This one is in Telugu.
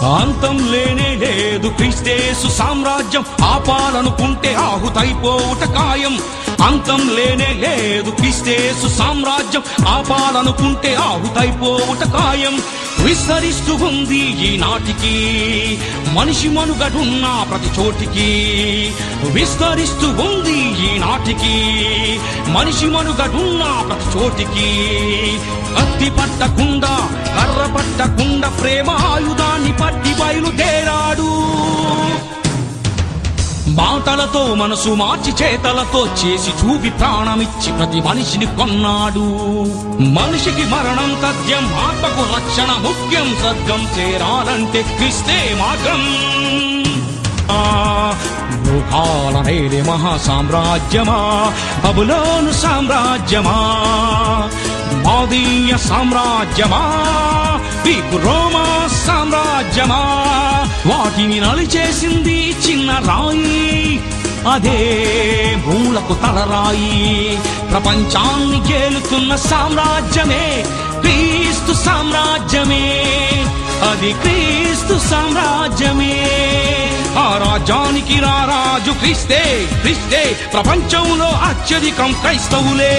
అంతం లేనే లేదు క్రీస్తేసు సామ్రాజ్యం, ఆపాలనుకుంటే ఆహుతైపోవుట ఖాయం. అంతం లేనే లేదు క్రీస్తేసు సామ్రాజ్యం, ఆపాలనుకుంటే ఆహుతైపోవుట ఖాయం. విస్తరిస్తూ ఉంది ఈనాటికి మనిషి మనుగడున్న ప్రతి చోటికి, విస్తరిస్తూ ఉంది ఈనాటికి మనిషి మనుగడున్న ప్రతి చోటికి. కత్తి పట్టకుండా కర్ర పట్టకుండా ప్రేమ ఆయుధాన్ని పట్టి బయలుదేరాడు. మాటలతో మనసు మార్చి చేతలతో చేసి చూపి ప్రాణమిచ్చి ప్రతి మనిషిని కొన్నాడు. మనిషికి మరణం తథ్యం, ఆత్మకు రక్షణ ముఖ్యం. స్వర్గం చేరాలంటే క్రీస్తే మార్గం. లోకాల నేడే మహా సామ్రాజ్యమా, బబులోను సామ్రాజ్యమా, మాదీయ సామ్రాజ్యమా, గ్రీకు రోమా సామ్రాజ్యమా, వాటిని నలిచేసింది చిన్న రాయి, అదే మూలకు తలరాయి. ప్రపంచాన్ని గేలుతున్న సామ్రాజ్యమే క్రీస్తు సామ్రాజ్యమే, అది క్రీస్తు సామ్రాజ్యమే. ఆ రాజ్యానికి రారాజు క్రీస్తే, క్రీస్తే. ప్రపంచంలో అత్యధికం క్రైస్తవులే.